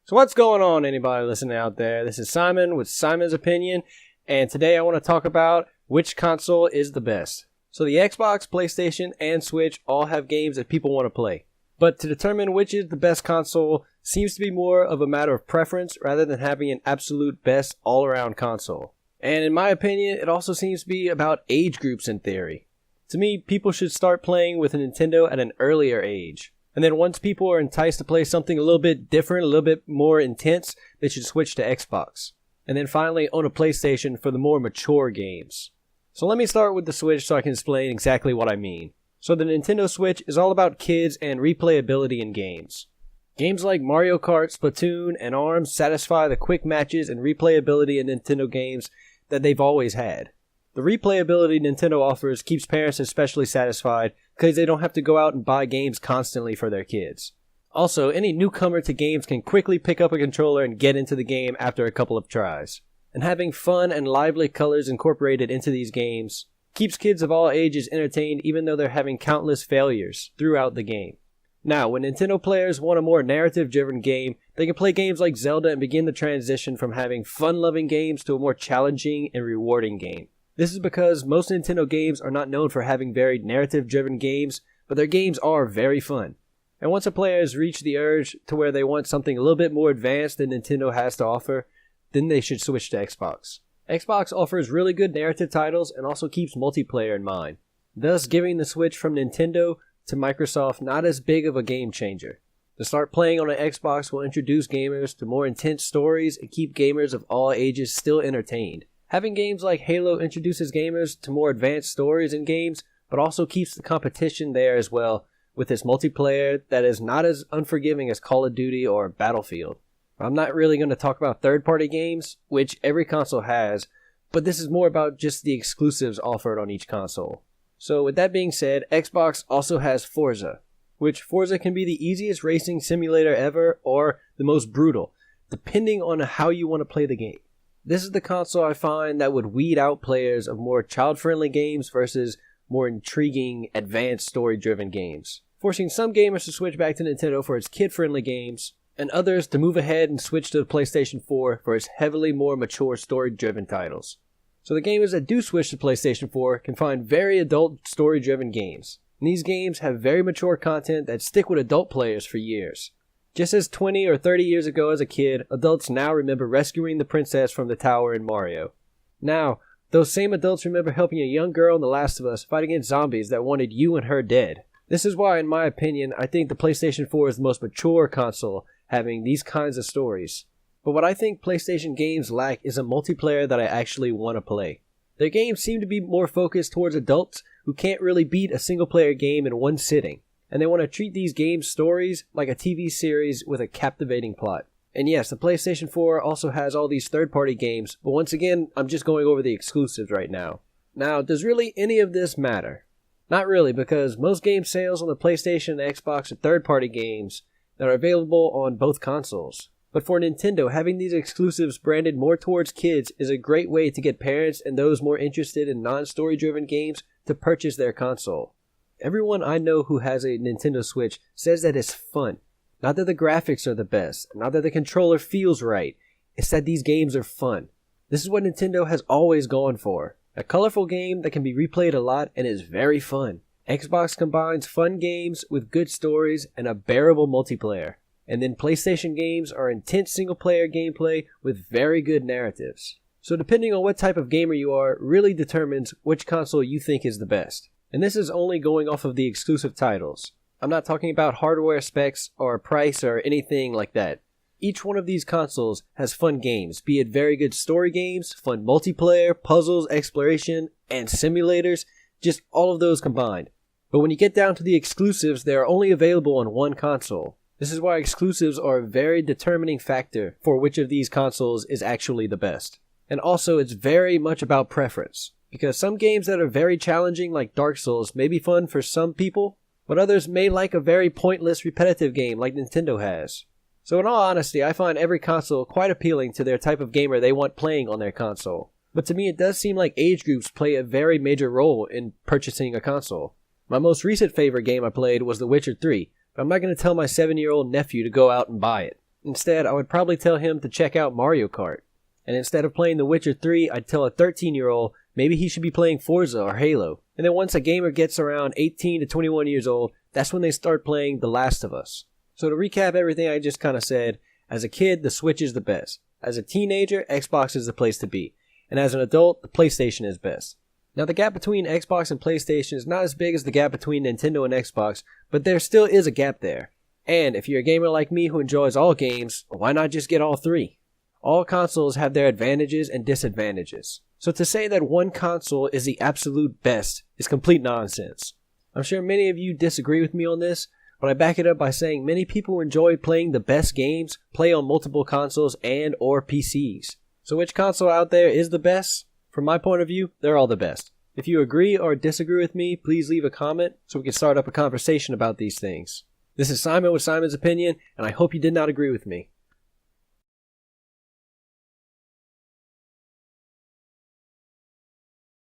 So what's going on, anybody listening out there? This is Simon with Simon's Opinion, and today I want to talk about which console is the best. So the Xbox, PlayStation, and Switch all have games that people want to play. But to determine which is the best console seems to be more of a matter of preference rather than having an absolute best all-around console. And in my opinion, it also seems to be about age groups in theory. To me, people should start playing with a Nintendo at an earlier age. And then once people are enticed to play something a little bit different, a little bit more intense, they should switch to Xbox. And then finally own a PlayStation for the more mature games. So let me start with the Switch so I can explain exactly what I mean. So the Nintendo Switch is all about kids and replayability in games. Games like Mario Kart, Splatoon, and ARMS satisfy the quick matches and replayability in Nintendo games that they've always had. The replayability Nintendo offers keeps parents especially satisfied because they don't have to go out and buy games constantly for their kids. Also, any newcomer to games can quickly pick up a controller and get into the game after a couple of tries. And having fun and lively colors incorporated into these games keeps kids of all ages entertained even though they're having countless failures throughout the game. Now, when Nintendo players want a more narrative-driven game, they can play games like Zelda and begin the transition from having fun-loving games to a more challenging and rewarding game. This is because most Nintendo games are not known for having very narrative-driven games, but their games are very fun. And once a player has reached the urge to where they want something a little bit more advanced than Nintendo has to offer, then they should switch to Xbox. Xbox offers really good narrative titles and also keeps multiplayer in mind, thus giving the switch from Nintendo to Microsoft not as big of a game changer. To start playing on an Xbox will introduce gamers to more intense stories and keep gamers of all ages still entertained. Having games like Halo introduces gamers to more advanced stories in games, but also keeps the competition there as well, with its multiplayer that is not as unforgiving as Call of Duty or Battlefield. I'm not really going to talk about third-party games, which every console has, but this is more about just the exclusives offered on each console. So with that being said, Xbox also has Forza, which Forza can be the easiest racing simulator ever or the most brutal, depending on how you want to play the game. This is the console I find that would weed out players of more child-friendly games versus more intriguing, advanced story-driven games, forcing some gamers to switch back to Nintendo for its kid-friendly games, and others to move ahead and switch to the PlayStation 4 for its heavily more mature story-driven titles. So the gamers that do switch to PlayStation 4 can find very adult story-driven games, and these games have very mature content that stick with adult players for years. Just as 20 or 30 years ago as a kid, adults now remember rescuing the princess from the tower in Mario. Now, those same adults remember helping a young girl in The Last of Us fight against zombies that wanted you and her dead. This is why, in my opinion, I think the PlayStation 4 is the most mature console having these kinds of stories. But what I think PlayStation games lack is a multiplayer that I actually want to play. Their games seem to be more focused towards adults who can't really beat a single-player game in one sitting. And they want to treat these game stories like a TV series with a captivating plot. And yes, the PlayStation 4 also has all these third-party games, but once again, I'm just going over the exclusives right now. Now, does really any of this matter? Not really, because most game sales on the PlayStation and Xbox are third-party games that are available on both consoles. But for Nintendo, having these exclusives branded more towards kids is a great way to get parents and those more interested in non-story-driven games to purchase their console. Everyone I know who has a Nintendo Switch says that it's fun. Not that the graphics are the best, not that the controller feels right, it's that these games are fun. This is what Nintendo has always gone for. A colorful game that can be replayed a lot and is very fun. Xbox combines fun games with good stories and a bearable multiplayer. And then PlayStation games are intense single-player gameplay with very good narratives. So depending on what type of gamer you are, really determines which console you think is the best. And this is only going off of the exclusive titles. I'm not talking about hardware specs or price or anything like that. Each one of these consoles has fun games, be it very good story games, fun multiplayer, puzzles, exploration, and simulators, just all of those combined. But when you get down to the exclusives, they are only available on one console. This is why exclusives are a very determining factor for which of these consoles is actually the best. And also, it's very much about preference. Because some games that are very challenging, like Dark Souls, may be fun for some people, but others may like a very pointless, repetitive game like Nintendo has. So in all honesty, I find every console quite appealing to their type of gamer they want playing on their console. But to me, it does seem like age groups play a very major role in purchasing a console. My most recent favorite game I played was The Witcher 3, but I'm not going to tell my 7-year-old nephew to go out and buy it. Instead, I would probably tell him to check out Mario Kart. And instead of playing The Witcher 3, I'd tell a 13-year-old maybe he should be playing Forza or Halo. And then once a gamer gets around 18 to 21 years old, that's when they start playing The Last of Us. So to recap everything I just kind of said, as a kid, the Switch is the best. As a teenager, Xbox is the place to be. And as an adult, the PlayStation is best. Now the gap between Xbox and PlayStation is not as big as the gap between Nintendo and Xbox, but there still is a gap there. And if you're a gamer like me who enjoys all games, why not just get all three? All consoles have their advantages and disadvantages. So to say that one console is the absolute best is complete nonsense. I'm sure many of you disagree with me on this, but I back it up by saying many people enjoy playing the best games, play on multiple consoles and or PCs. So which console out there is the best? From my point of view, they're all the best. If you agree or disagree with me, please leave a comment so we can start up a conversation about these things. This is Simon with Simon's Opinion, and I hope you did not agree with me.